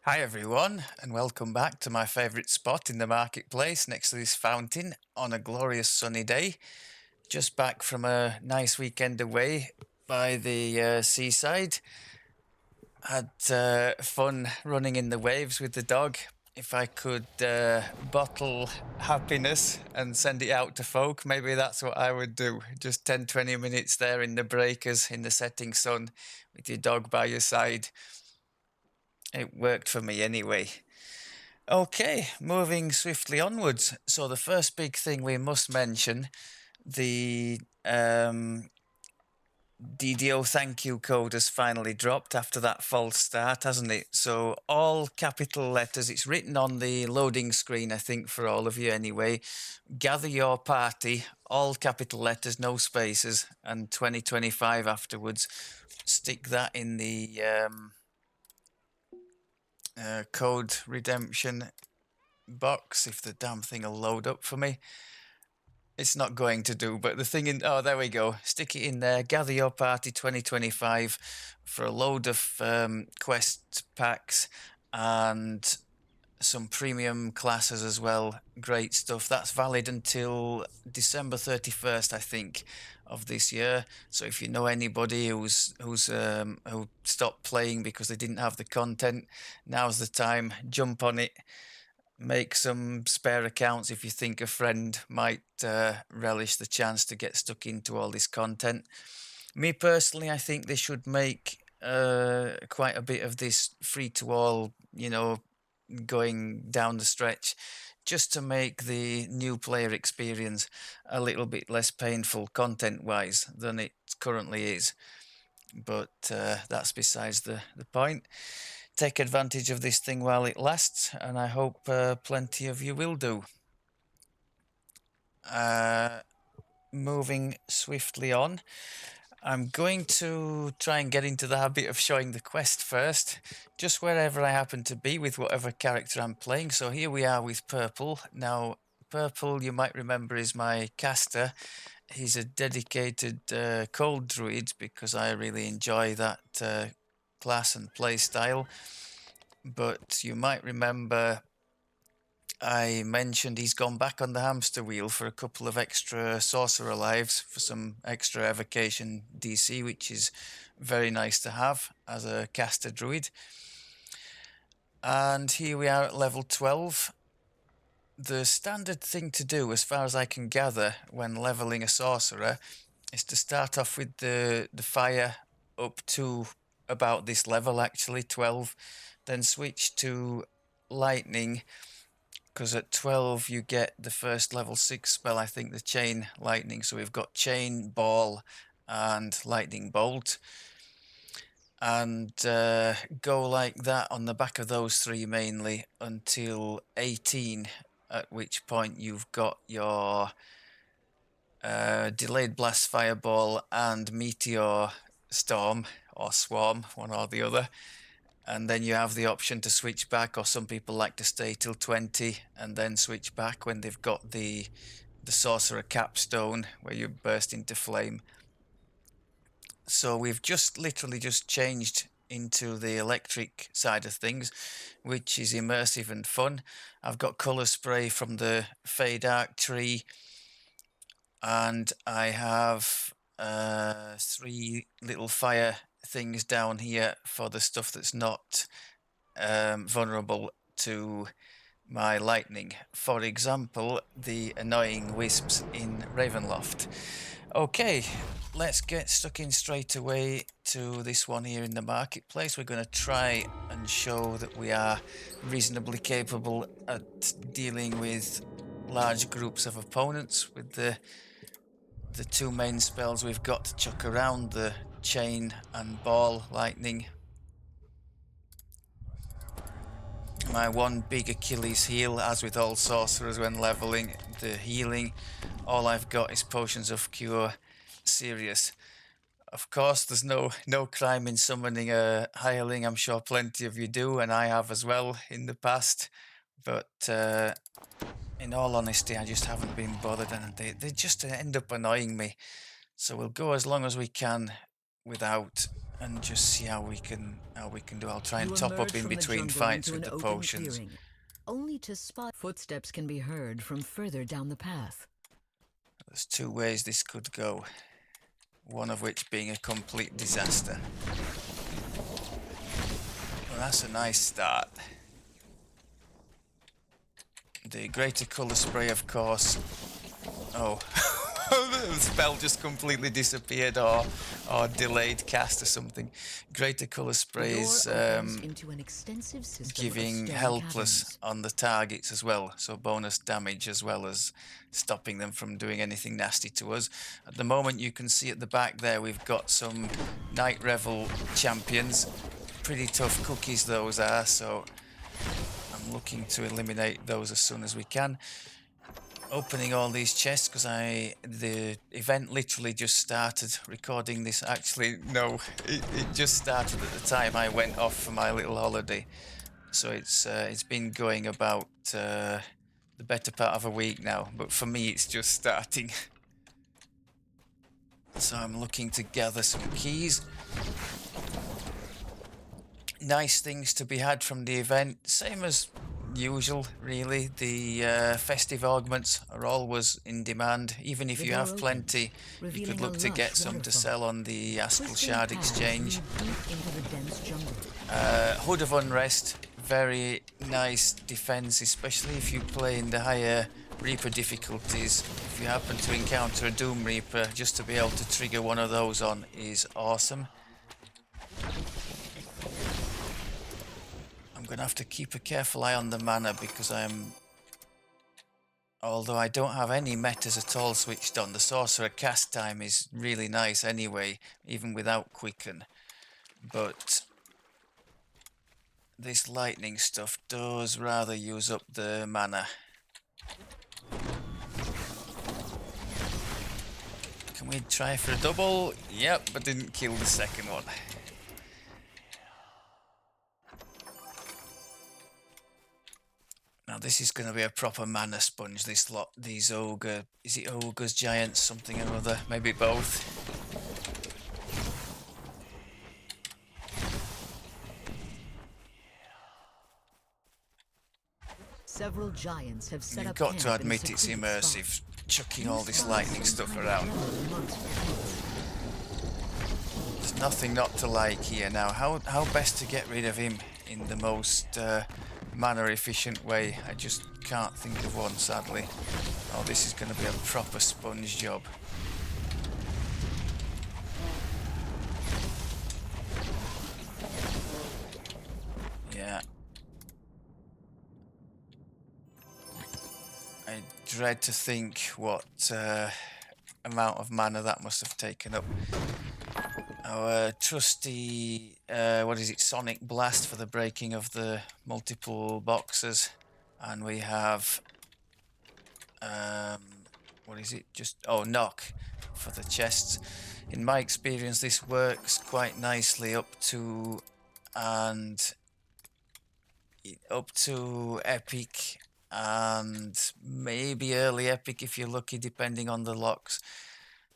Hi everyone, and welcome back to my favourite spot in the marketplace next to this fountain on a glorious sunny day. Just back from a nice weekend away by the seaside. Had fun running in the waves with the dog. If I could bottle happiness and send it out to folk, maybe that's what I would do. Just 10-20 minutes there in the breakers in the setting sun with your dog by your side. It worked for me anyway. Okay, moving swiftly onwards. So the first big thing we must mention, the DDO thank you code has finally dropped after that false start, hasn't it? So all capital letters, it's written on the loading screen, I think, for all of you anyway. Gather your party, all capital letters, no spaces, and 2025 afterwards. Stick that in the code redemption box if the damn thing will load up for me. It's not going to do, but the thing in, oh, there we go. Stick it in there. Gather Your Party 2025 for a load of quest packs and some premium classes as well. Great stuff. That's valid until December 31st, I think, of this year. So if you know anybody who stopped playing because they didn't have the content, now's the time. Jump on it. Make some spare accounts if you think a friend might relish the chance to get stuck into all this content. Me personally, I think they should make quite a bit of this free to all, going down the stretch, just to make the new player experience a little bit less painful content wise than it currently is. But that's besides the point. Take advantage of this thing while it lasts, and I hope plenty of you will do. Moving swiftly on, I'm going to try and get into the habit of showing the quest first, just wherever I happen to be with whatever character I'm playing. So here we are with Purple. Now, Purple, you might remember, is my caster. He's a dedicated cold druid because I really enjoy that class and play style. But you might remember I mentioned he's gone back on the hamster wheel for a couple of extra sorcerer lives for some extra evocation DC, which is very nice to have as a caster druid. And here we are at level 12. The standard thing to do, as far as I can gather, when leveling a sorcerer, is to start off with the fire up to about this level, actually 12, then switch to lightning, because at 12 you get the first level 6 spell, I think, the chain lightning. So we've got chain, ball, and lightning bolt, and go like that on the back of those three mainly until 18, at which point you've got your delayed blast fireball and meteor storm or swarm, one or the other. And then you have the option to switch back, or some people like to stay till 20 and then switch back when they've got the sorcerer capstone where you burst into flame. So we've literally just changed into the electric side of things, which is immersive and fun. I've got color spray from the Fade Arc tree, and I have 3 little fire things down here for the stuff that's not vulnerable to my lightning. For example, the annoying wisps in Ravenloft. Okay, let's get stuck in straight away to this one here in the marketplace. We're going to try and show that we are reasonably capable at dealing with large groups of opponents with the 2 main spells we've got to chuck around, the chain and ball lightning. My one big Achilles heel, as with all sorcerers when leveling, the healing. All I've got is potions of cure. Serious. Of course, there's no crime in summoning a hireling. I'm sure plenty of you do, and I have as well in the past. But in all honesty, I just haven't been bothered, and they just end up annoying me. So we'll go as long as we can without and just see how we can do. I'll try and top up emerge in from the between jungle fights into with an the open potions. clearing, only to spot footsteps can be heard from further down the path. There's two ways this could go, one of which being a complete disaster. Well, that's a nice start. The greater colour spray, of course. Oh, the spell just completely disappeared, or delayed cast or something. Greater colour spray is Into an extensive system giving of helpless caverns. on the targets as well, so bonus damage as well as stopping them from doing anything nasty to us. At the moment, you can see at the back there we've got some Night Revel champions. Pretty tough cookies those are, so I'm looking to eliminate those as soon as we can. Opening all these chests because the event literally just started. Recording this, actually no, it just started at the time I went off for my little holiday, so it's been going about the better part of a week now, but for me it's just starting. So I'm looking to gather some keys. Nice things to be had from the event, same as usual really. The festive augments are always in demand. Even if you have plenty, you could look to get some to sell on the Askell Shard exchange. Hood of Unrest, very nice defense, especially if you play in the higher Reaper difficulties. If you happen to encounter a Doom Reaper, just to be able to trigger one of those on is awesome. I'm going to have to keep a careful eye on the mana because although I don't have any metas at all switched on, the Sorcerer cast time is really nice anyway, even without Quicken. But this lightning stuff does rather use up the mana. Can we try for a double? Yep, but didn't kill the second one. Now this is going to be a proper mana sponge, this lot. These ogre... Is it ogres, giants, something or other? Maybe both. Several giants have set You've up got to camp in a admit it's secluded immersive, spot. chucking all this lightning stuff around. There's nothing not to like here. Now, how best to get rid of him in the most mana efficient way? I just can't think of one, sadly. Oh, this is going to be a proper sponge job. Yeah. I dread to think what amount of mana that must have taken up. Our trusty, what is it, Sonic Blast for the breaking of the multiple boxes. And we have, what is it, Knock for the chests. In my experience, this works quite nicely up to Epic, and maybe early Epic if you're lucky, depending on the locks.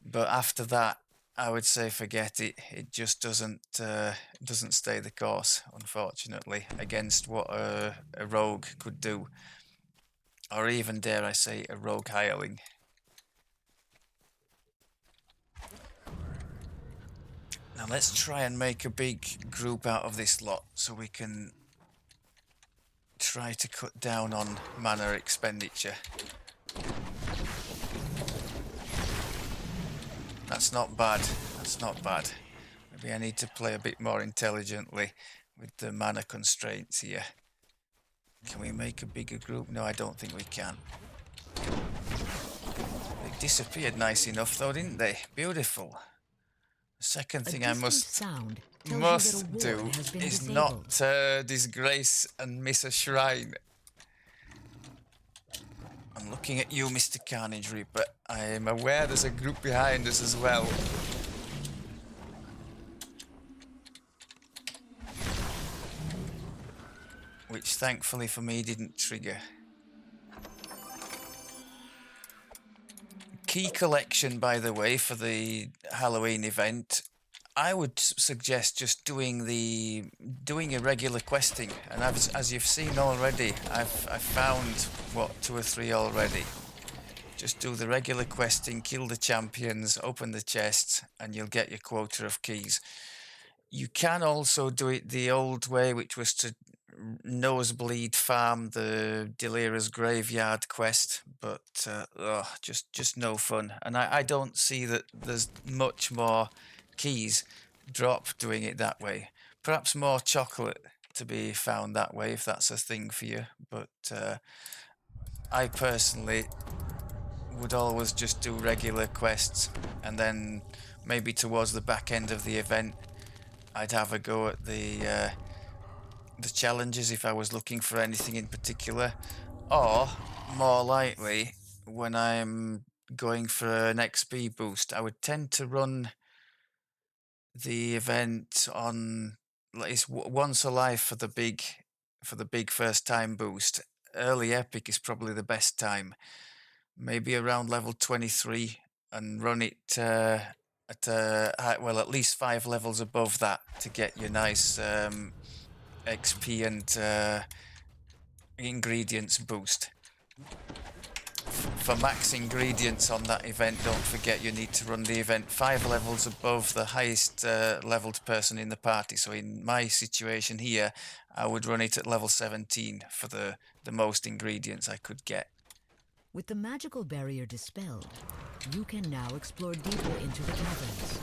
But after that, I would say forget it. It just doesn't stay the course, unfortunately, against what a rogue could do, or even, dare I say, a rogue hireling. Now let's try and make a big group out of this lot so we can try to cut down on mana expenditure. That's not bad. That's not bad. Maybe I need to play a bit more intelligently with the mana constraints here. Can we make a bigger group? No, I don't think we can. They disappeared nice enough though, didn't they? Beautiful. The second thing I must do is not disgrace and miss a shrine. I'm looking at you, Mr. Carnage Reaper. I am aware there's a group behind us as well. Which, thankfully for me, didn't trigger. Key collection, by the way, for the Halloween event. I would suggest just doing irregular questing, and as you've seen already, I've found what 2 or 3 already. Just do the regular questing, kill the champions, open the chests, and you'll get your quota of keys. You can also do it the old way, which was to nosebleed farm the Delira's graveyard quest, but just no fun. And I don't see that there's much more keys drop doing it that way. Perhaps more chocolate to be found that way if that's a thing for you, but I personally would always just do regular quests, and then maybe towards the back end of the event I'd have a go at the challenges if I was looking for anything in particular, or more likely when I'm going for an XP boost, I would tend to run the event on at least once a life for the big first time boost. Early epic is probably the best time, maybe around level 23, and run it at at least 5 levels above that to get your nice XP and ingredients boost. For max ingredients on that event, don't forget you need to run the event 5 levels above the highest leveled person in the party. So in my situation here, I would run it at level 17 for the most ingredients I could get. With the magical barrier dispelled, you can now explore deeper into the caverns.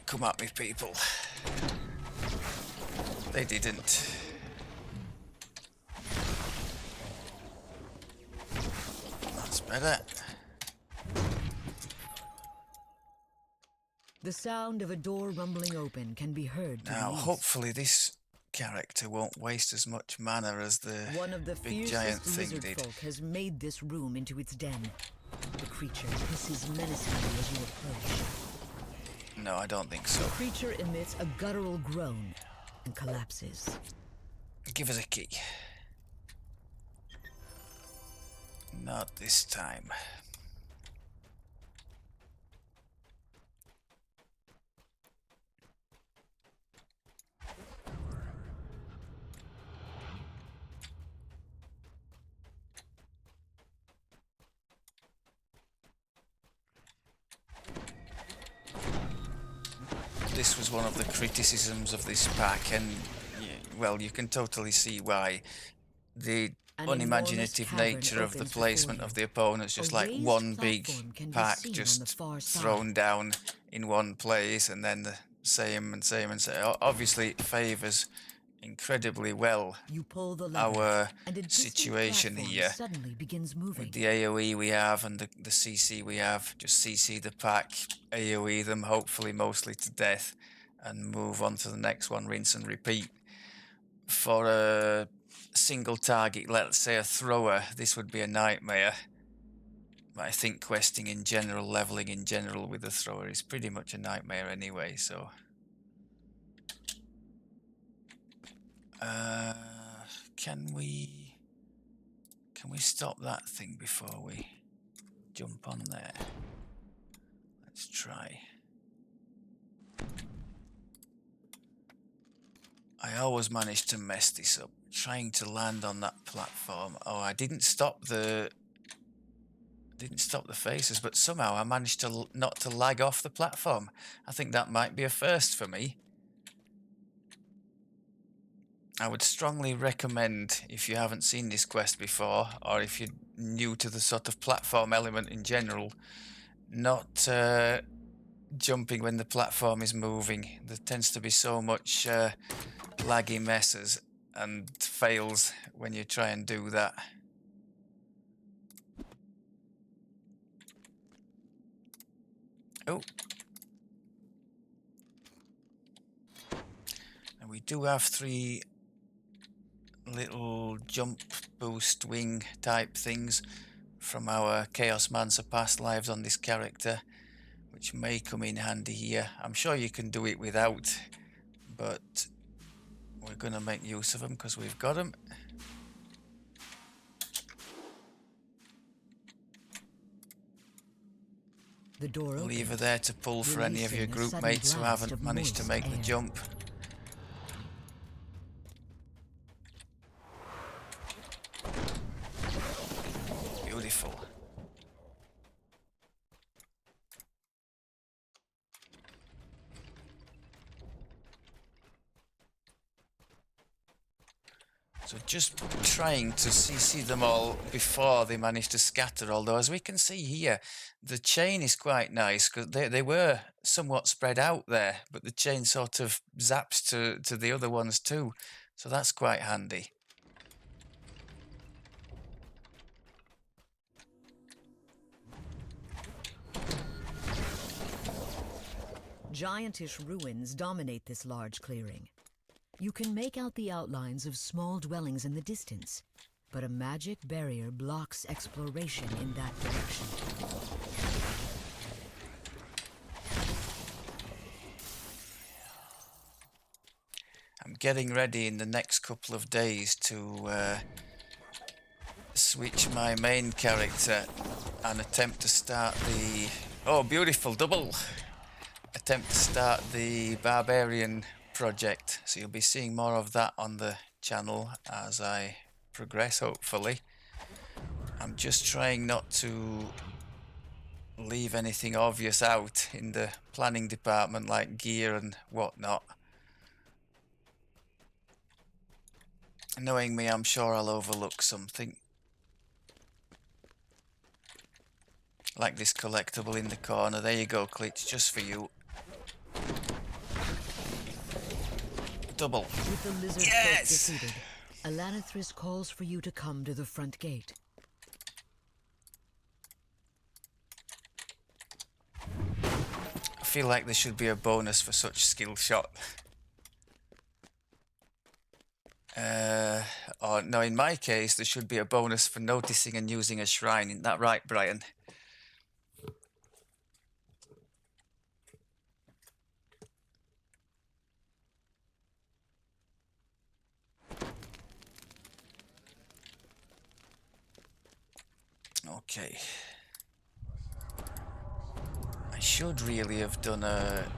Come at me, people. They didn't. That's better. The sound of a door rumbling open can be heard to Now, the east. hopefully this character won't waste as much mana as the One of the big giant fiercest thing lizard did. folk has made this room into its den. The creature hisses menacingly as you approach. No, I don't think so. The creature emits a guttural groan and collapses. Give us a key. Not this time. This was one of the criticisms of this pack, and well, you can totally see why. The unimaginative nature of the placement of the opponents, just like one big pack just thrown down in one place, and then the same and same and same. Obviously, it favors incredibly well our situation here with the AoE we have and the CC we have. Just CC the pack, AoE them, hopefully mostly to death, and move on to the next one, rinse and repeat. For a single target, let's say a thrower, this would be a nightmare. But I think questing in general, leveling in general with a thrower is pretty much a nightmare anyway, so... Can we stop that thing before we jump on there? Let's try. I always manage to mess this up, trying to land on that platform. Oh, I didn't stop the faces, but somehow I managed to not to lag off the platform. I think that might be a first for me. I would strongly recommend, if you haven't seen this quest before, or if you're new to the sort of platform element in general, not jumping when the platform is moving. There tends to be so much laggy messes and fails when you try and do that. Oh. And we do have 3 little jump boost wing type things from our Chaos Mancer past lives on this character, which may come in handy here. I'm sure you can do it without, but we're going to make use of them because we've got them. The door Lever opens, there to pull for any of your releasing a group sudden mates who blast haven't of managed to moist make the air. jump. Beautiful. So just trying to CC them all before they manage to scatter, although as we can see here, the chain is quite nice because they were somewhat spread out there, but the chain sort of zaps to the other ones too. So that's quite handy. Giantish ruins dominate this large clearing. You can make out the outlines of small dwellings in the distance, but a magic barrier blocks exploration in that direction. I'm getting ready in the next couple of days to switch my main character and attempt to start the... Oh, beautiful double! Attempt to start the Barbarian project. So you'll be seeing more of that on the channel as I progress, hopefully. I'm just trying not to leave anything obvious out in the planning department, like gear and whatnot. Knowing me, I'm sure I'll overlook something. Like this collectible in the corner. There you go, Klitz, just for you. Double. With the lizard folk defeated, Alanithris calls for you to come to the front gate. I feel like there should be a bonus for such skill shot. Or no, in my case, there should be a bonus for noticing and using a shrine. Isn't that right, Brian? Okay. I should really have done a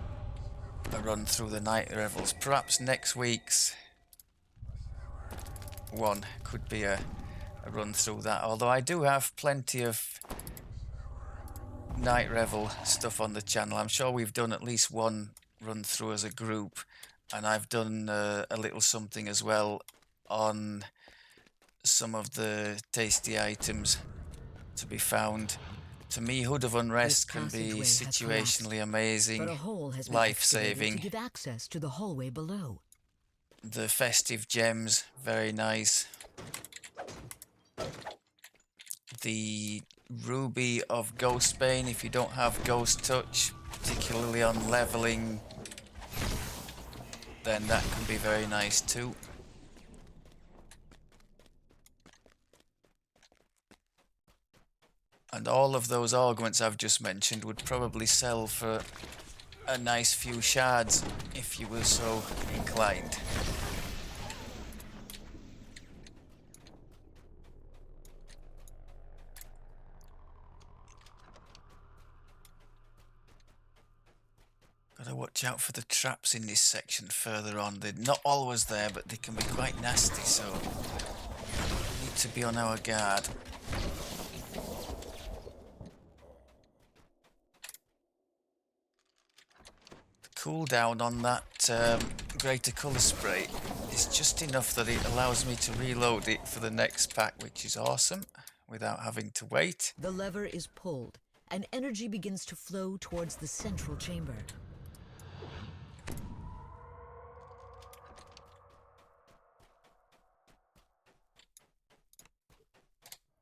run through the night Revels. Perhaps next week's one could be a run through that. Although I do have plenty of night Revel stuff on the channel. I'm sure we've done at least one run through as a group. And I've done a little something as well on some of the tasty items to be found. To me, Hood of Unrest can be situationally amazing, but a hole has been life-saving. to give access to the hallway below. The festive gems, very nice. The Ruby of Ghostbane, if you don't have Ghost Touch, particularly on leveling, then that can be very nice too. And all of those augments I've just mentioned would probably sell for a nice few shards if you were so inclined. Gotta watch out for the traps in this section further on. They're not always there, but they can be quite nasty, so need to be on our guard. Cooldown on that greater colour spray is just enough that it allows me to reload it for the next pack, which is awesome, without having to wait. The lever is pulled, and energy begins to flow towards the central chamber.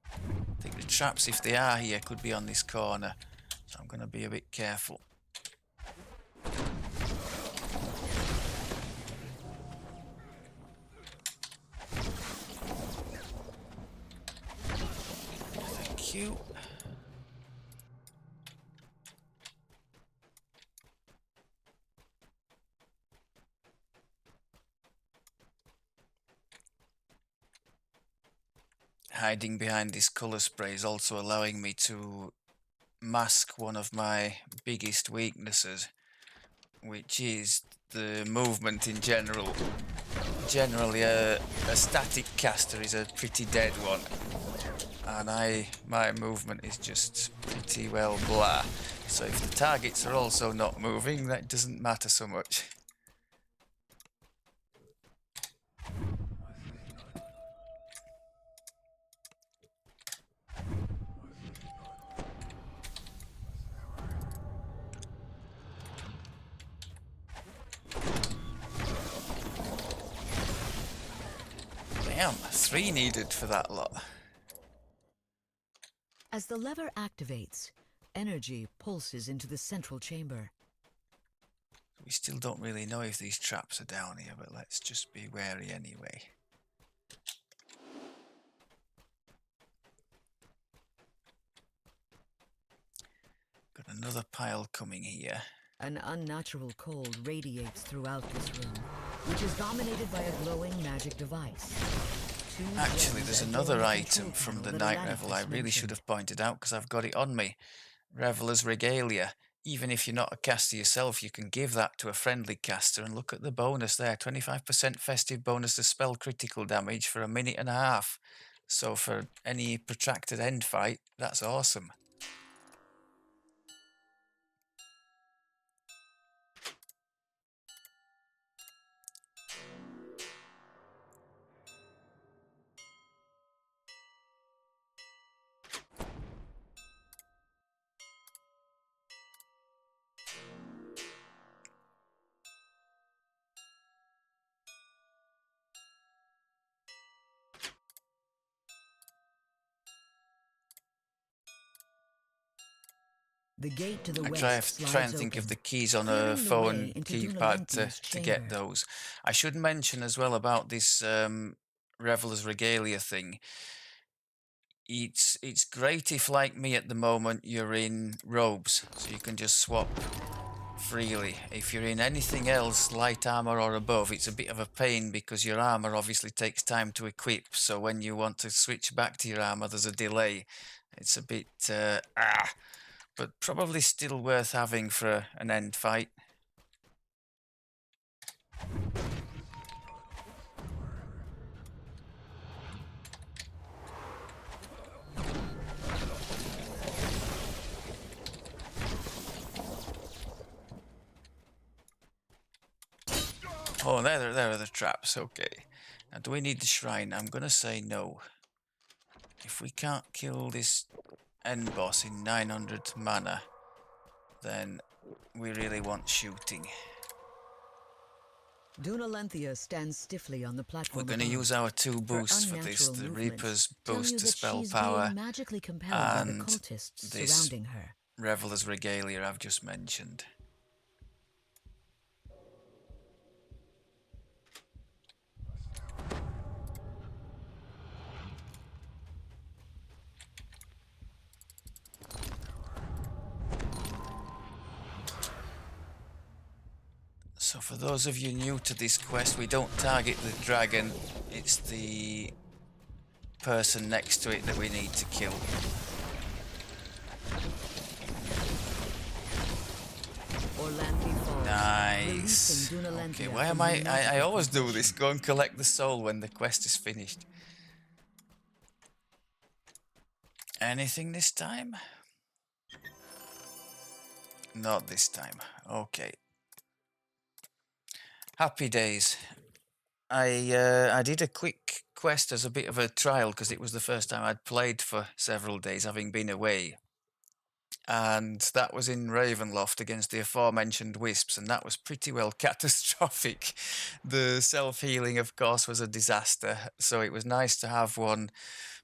I think the traps, if they are here, could be on this corner, so I'm going to be a bit careful. Thank you. hiding behind this color spray is also allowing me to mask one of my biggest weaknesses, which is the movement in general. Generally, a static caster is a pretty dead one, and my movement is just pretty well blah. So if the targets are also not moving, that doesn't matter so much. Damn, 3 needed for that lot. As the lever activates, energy pulses into the central chamber. We still don't really know if these traps are down here, but let's just be wary anyway. Got another pile coming here. An unnatural cold radiates throughout this room, which is dominated by a glowing magic device. Actually, there's another item from the Night Revel I really should have pointed out because I've got it on me. Reveler's Regalia. Even if you're not a caster yourself, you can give that to a friendly caster, and look at the bonus there. 25% festive bonus to spell critical damage for 1.5 minutes. So for any protracted end fight, that's awesome. The gate to the I west try and slides think of open, the keys on clearing a the phone way into keypad Dunalentia's to get chamber. those. I should mention as well about this Reveler's Regalia thing. It's great if, like me at the moment, you're in robes, so you can just swap freely. If you're in anything else, light armor or above, it's a bit of a pain because your armor obviously takes time to equip, so when you want to switch back to your armor, there's a delay. It's a bit but probably still worth having for an end fight. Oh, there are the traps. Okay. Now, do we need the shrine? I'm gonna say no. If we can't kill this end boss in 900 mana, then we really want shooting. Dunalenthia stands stiffly on the platform. We're gonna use our 2 boosts for this: the Reaper's boost to spell power magically compelled by the and cultists this surrounding her. Reveler's Regalia I've just mentioned. So for those of you new to this quest, we don't target the dragon, it's the person next to it that we need to kill. Nice. Okay, why am I always do this, go and collect the soul when the quest is finished. Anything this time? Not this time. Okay. Happy days. I did a quick quest as a bit of a trial because it was the first time I'd played for several days, having been away. And that was in Ravenloft against the aforementioned wisps, and that was pretty well catastrophic. The self-healing, of course, was a disaster, so it was nice to have one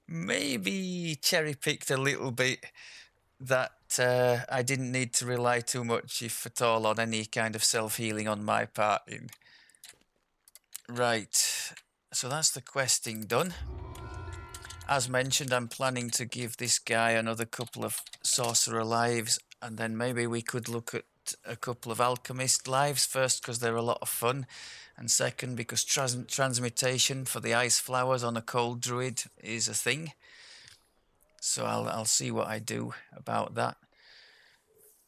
maybe cherry-picked a little bit that I didn't need to rely too much, if at all, on any kind of self-healing on my part in. Right, so that's the questing done. As mentioned, I'm planning to give this guy another couple of sorcerer lives, and then maybe we could look at a couple of alchemist lives. First, because they're a lot of fun, and second, because transmutation for the ice flowers on a cold druid is a thing. So I'll see what I do about that.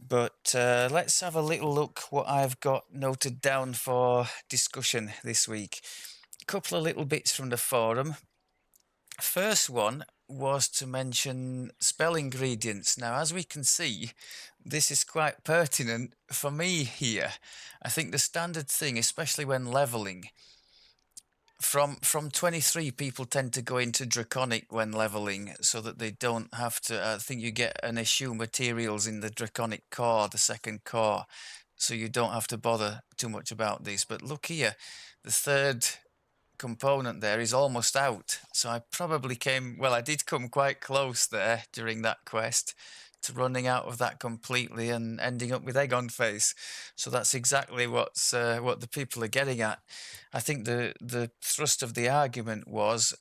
But let's have a little look what I've got noted down for discussion this week. A couple of little bits from the forum. First one was to mention spell ingredients. Now, as we can see, this is quite pertinent for me here. I think the standard thing, especially when leveling, from 23 people tend to go into draconic when leveling so that they don't have to. I think you get an issue materials in the draconic core, the second core, so you don't have to bother too much about this. But look here, the third component there is almost out, so I probably I did come quite close there during that quest to running out of that completely and ending up with egg on face. So that's exactly what the people are getting at. I think the thrust of the argument was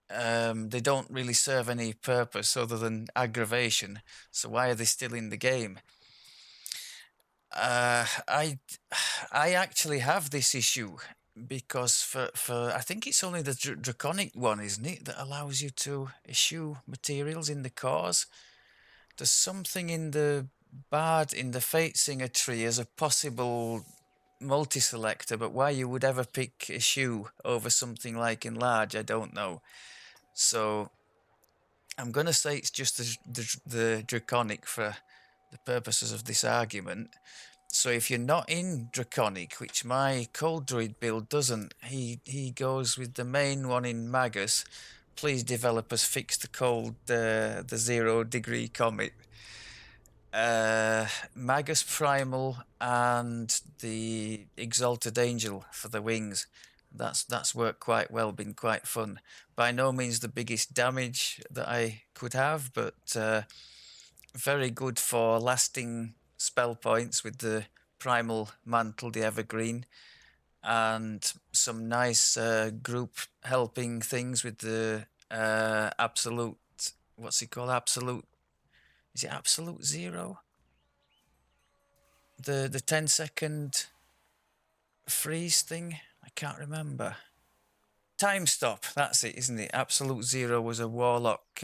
they don't really serve any purpose other than aggravation, so why are they still in the game? I actually have this issue because for I think it's only the draconic one, isn't it, that allows you to issue materials in the cores. There's something in the bard in the Fate Singer tree as a possible multi-selector, but why you would ever pick issue over something like enlarge, I don't know. So I'm gonna say it's just the draconic for the purposes of this argument. So if you're not in Draconic, which my Cold Druid build doesn't, he goes with the main one in Magus. Please developers fix the the 0 degree comet. Magus Primal and the Exalted Angel for the wings. That's worked quite well, been quite fun. By no means the biggest damage that I could have, but very good for lasting spell points with the Primal Mantle, the Evergreen, and some nice group helping things with the Absolute. What's it called? Absolute. Is it Absolute Zero? The 10-second freeze thing? I can't remember. Time stop. That's it, isn't it? Absolute Zero was a warlock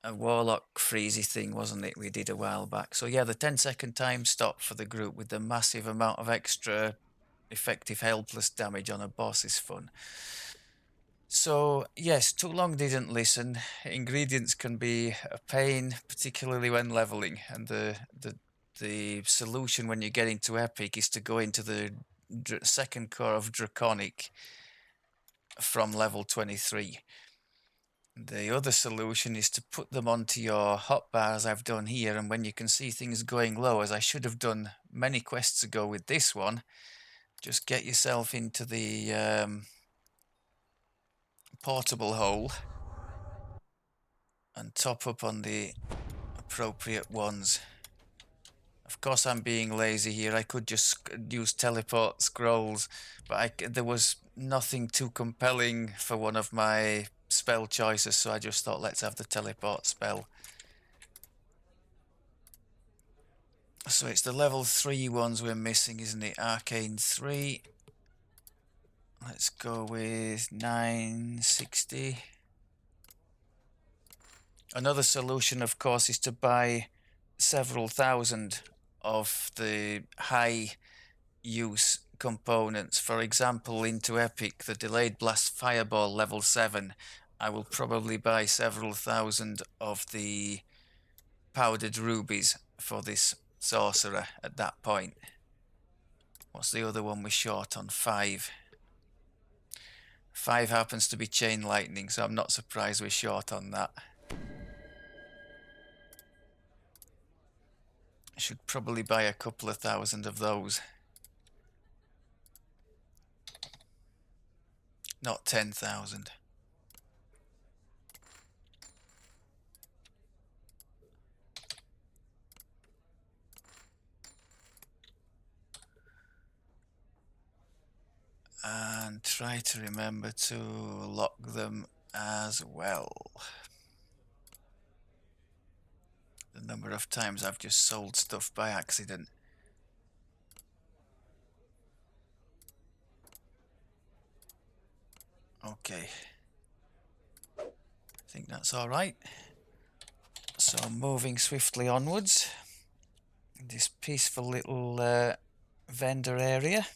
freezy thing, wasn't it? We did a while back. So yeah, the 10-second time stop for the group with the massive amount of extra effective helpless damage on a boss is fun. So yes, too long didn't listen. Ingredients can be a pain, particularly when leveling, and the solution when you get into epic is to go into the second core of draconic from level 23. The other solution is to put them onto your hotbar, as I've done here, and when you can see things going low, as I should have done many quests ago with this one, just get yourself into the portable hole and top up on the appropriate ones. Of course, I'm being lazy here. I could just use teleport scrolls, but there was nothing too compelling for one of my spell choices, so I just thought, let's have the teleport spell. So it's the level 3 ones we're missing, isn't it? Arcane 3. Let's go with 960. Another solution, of course, is to buy several thousand of the high use components. For example, into Epic, the Delayed Blast Fireball level 7, I will probably buy several thousand of the powdered rubies for this sorcerer at that point. What's the other one we're short on? 5. 5 happens to be Chain Lightning, so I'm not surprised we're short on that. I should probably buy a couple of thousand of those. Not 10,000. And try to remember to lock them as well. The number of times I've just sold stuff by accident. Okay. think that's all right. So moving swiftly onwards, this peaceful little vendor area.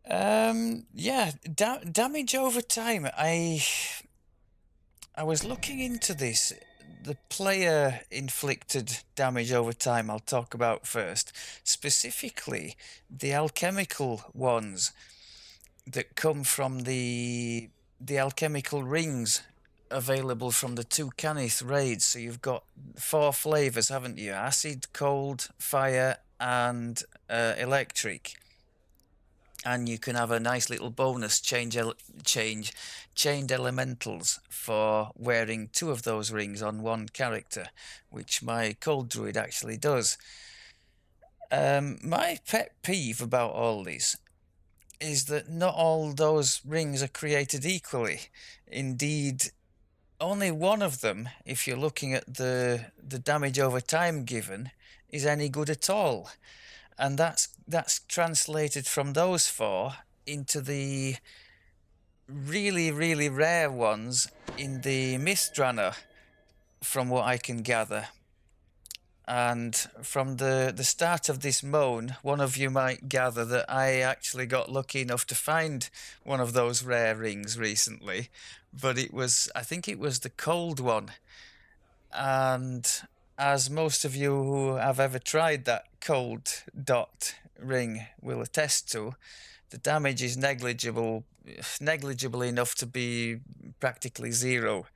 Yeah, damage over time. I was looking into this. The player inflicted damage over time I'll talk about first. Specifically, the alchemical ones that come from the alchemical rings available from the two Canith raids. So you've got 4 flavors, haven't you? Acid, cold, fire, and electric. And you can have a nice little bonus chained elementals for wearing 2 of those rings on 1 character, which my cold druid actually does. My pet peeve about all this is that not all those rings are created equally. Indeed, only one of them, if you're looking at the damage over time given, is any good at all. And that's translated from those 4 into the really, really rare ones in the Mistranna, from what I can gather. And from the start of this moan, one of you might gather that I actually got lucky enough to find one of those rare rings recently, but I think it was the cold one. And as most of you who have ever tried that cold dot ring will attest to, the damage is negligible enough to be practically 0.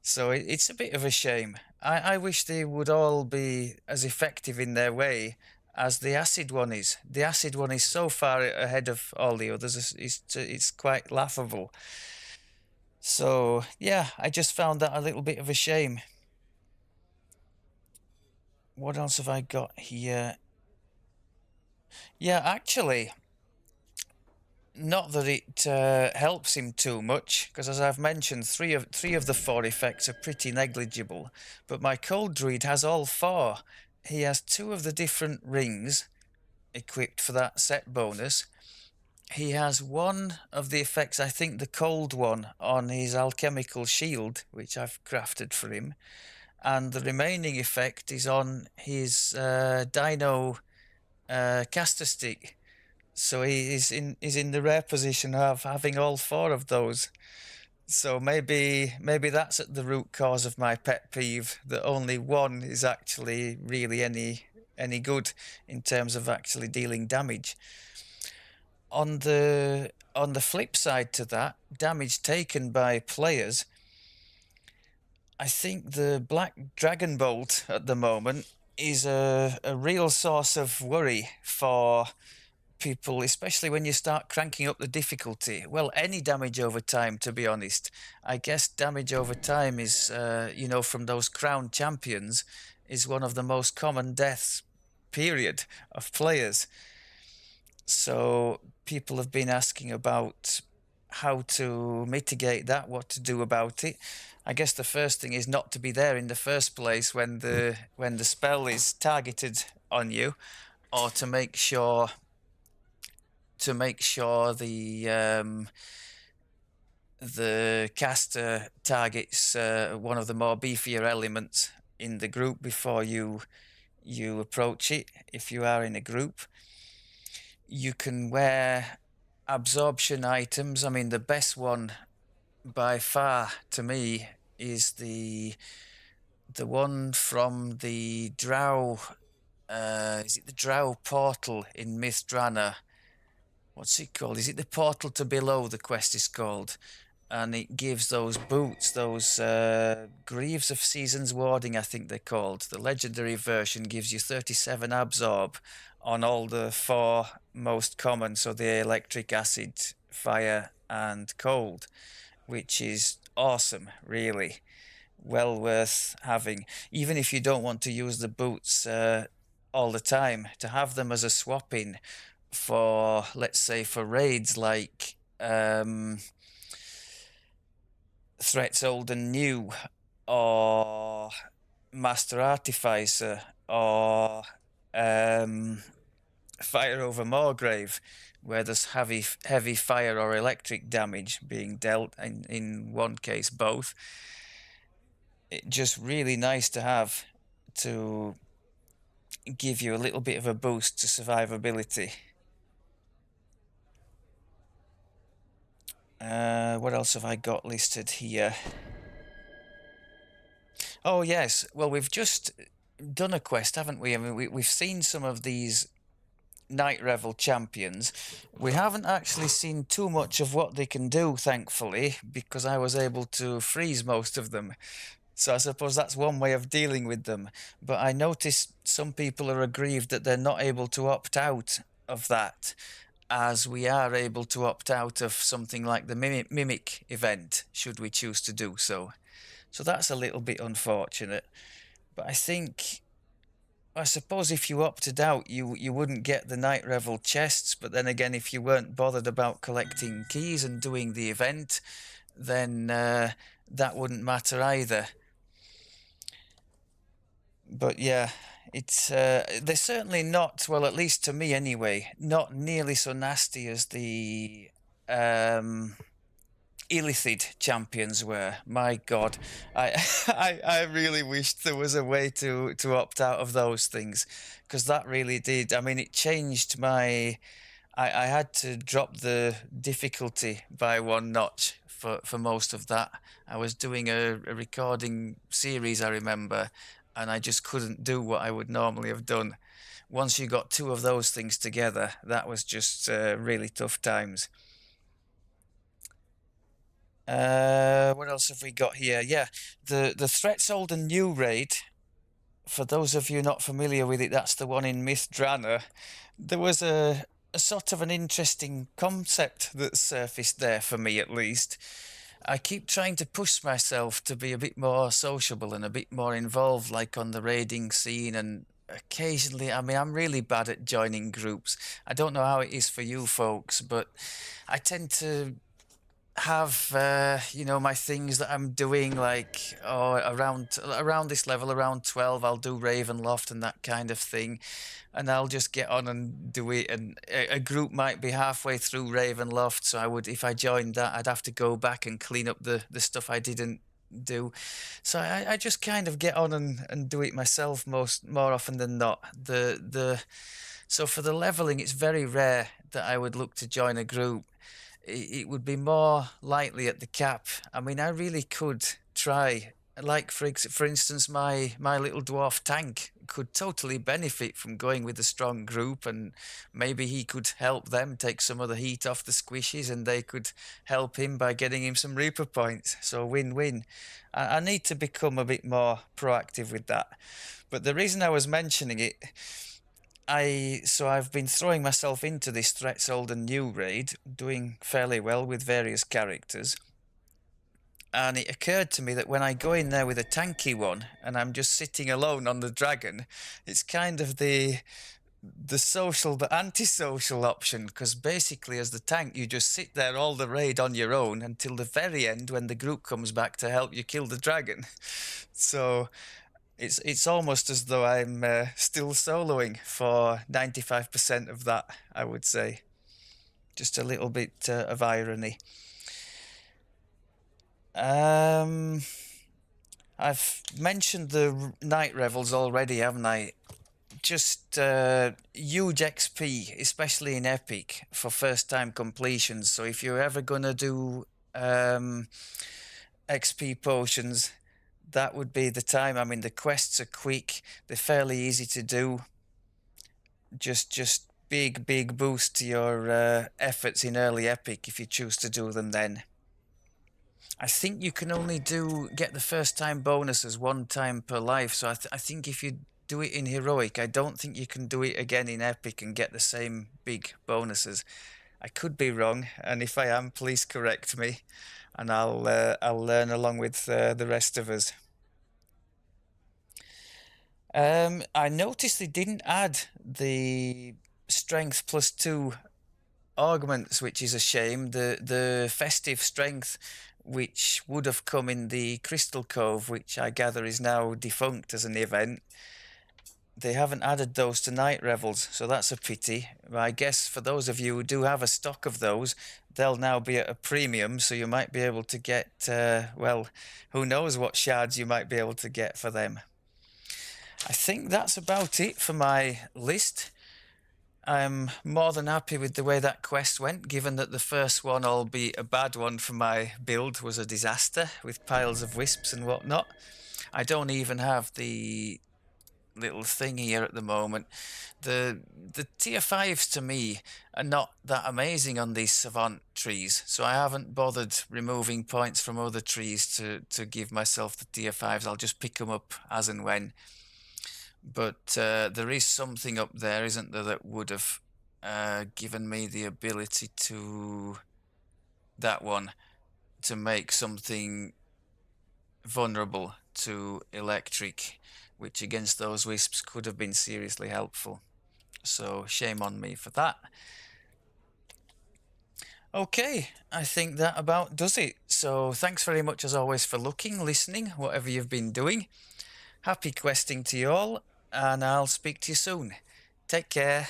So it's a bit of a shame. I wish they would all be as effective in their way as the acid one is. The acid one is so far ahead of all the others, it's quite laughable. So yeah, I just found that a little bit of a shame. What else have I got here? Yeah, actually, not that it helps him too much, because as I've mentioned, three of the 4 effects are pretty negligible. But my cold druid has all 4. He has 2 of the different rings equipped for that set bonus. He has 1 of the effects, I think the cold one, on his alchemical shield, which I've crafted for him. And the remaining effect is on his dino caster stick. So he's in the rare position of having all 4 of those. So maybe that's at the root cause of my pet peeve, that only 1 is actually really any good in terms of actually dealing damage. On the flip side to that, damage taken by players, I think the Black Dragon Bolt at the moment is a real source of worry for people, especially when you start cranking up the difficulty. Well, any damage over time, to be honest. I guess damage over time is, from those crown champions, is one of the most common deaths, period, of players. So people have been asking about how to mitigate that, what to do about it. I guess the first thing is not to be there in the first place when the spell is targeted on you, or to make sure the caster targets one of the more beefier elements in the group before you approach it. If you are in a group, you can wear absorption items. I mean, the best one by far to me is the one from the Drow. Is it the Drow portal in Mithranna? What's it called? Is it the portal to below? The quest is called, and it gives those boots, those Greaves of Season's Warding, I think they're called. The legendary version gives you 37 absorb on all the 4 most common, so the electric, acid, fire, and cold, which is awesome, really. Well worth having, even if you don't want to use the boots all the time, to have them as a swap-in for, let's say, for raids like Threats Old and New, or Master Artificer, or Fire over Moorgrave. where there's heavy fire or electric damage being dealt, in one case both. It's just really nice to have to give you a little bit of a boost to survivability. What else have I got listed here? Oh yes, well we've just done a quest, haven't we? I mean, we've seen some of these Night Revel champions. We haven't actually seen too much of what they can do, thankfully, because I was able to freeze most of them. So I suppose that's one way of dealing with them. But I notice some people are aggrieved that they're not able to opt out of that, as we are able to opt out of something like the Mimic event, should we choose to do so. So that's a little bit unfortunate. But I suppose if you opted out, you wouldn't get the Night Revel chests, but then again, if you weren't bothered about collecting keys and doing the event, then that wouldn't matter either. But yeah, it's they're certainly not, well, at least to me anyway, not nearly so nasty as the Illithid champions were. My God, I I really wished there was a way to opt out of those things, because that really did. I mean, it changed my. I had to drop the difficulty by one notch for most of that. I was doing a recording series, I remember, and I just couldn't do what I would normally have done. Once you got two of those things together, that was just really tough times. What else have we got here? Yeah, the Threats Old and New raid. For those of you not familiar with it, that's the one in Mythdrana. There was a sort of an interesting concept that surfaced there for me, at least. I keep trying to push myself to be a bit more sociable and a bit more involved, like on the raiding scene, and occasionally, I mean, I'm really bad at joining groups. I don't know how it is for you folks, but I tend to have my things that I'm doing, like, around this level, around 12, I'll do Ravenloft and that kind of thing, and I'll just get on and do it. And a group might be halfway through Ravenloft, so I would, if I joined that, I'd have to go back and clean up the stuff I didn't do. So I just kind of get on and do it myself more often than not. So for the leveling, it's very rare that I would look to join a group. It would be more likely at the cap. I mean, I really could try. Like, for instance, my little dwarf tank could totally benefit from going with a strong group, and maybe he could help them take some of the heat off the squishies, and they could help him by getting him some Reaper points. So win-win. I need to become a bit more proactive with that. But the reason I was mentioning it, I've been throwing myself into this Threats Old and New raid, doing fairly well with various characters. And it occurred to me that when I go in there with a tanky one and I'm just sitting alone on the dragon, it's kind of the social but antisocial option, because basically as the tank you just sit there all the raid on your own until the very end when the group comes back to help you kill the dragon. So it's almost as though I'm still soloing for 95% of that, I would say. Just a little bit of irony. I've mentioned the Night Revels already, haven't I? Just huge XP, especially in Epic, for first-time completions. So if you're ever going to do XP potions, that would be the time. I mean, the quests are quick, they're fairly easy to do. Just big boost to your efforts in early Epic if you choose to do them then. I think you can only get the first time bonuses one time per life, so I think if you do it in Heroic, I don't think you can do it again in Epic and get the same big bonuses. I could be wrong, and if I am, please correct me, and I'll learn along with the rest of us. I noticed they didn't add the strength +2 augments, which is a shame. The festive strength, which would have come in the Crystal Cove, which I gather is now defunct as an event. they haven't added those to night revels, so that's a pity. I guess for those of you who do have a stock of those, they'll now be at a premium, so you might be able to get, well, who knows what shards you might be able to get for them. I think that's about it for my list. I'm more than happy with the way that quest went, given that the first one, albeit a bad one for my build, was a disaster with piles of wisps and whatnot. I don't even have the little thing here at the moment. The tier 5s to me are not that amazing on these savant trees, so I haven't bothered removing points from other trees to give myself the tier 5s. I'll just pick them up as and when. But there is something up there, isn't there, that would have given me the ability to, that one, to make something vulnerable to electric, which against those wisps could have been seriously helpful. So shame on me for that. Okay, I think that about does it. So thanks very much as always for looking, listening, whatever you've been doing. Happy questing to you all, and I'll speak to you soon. Take care.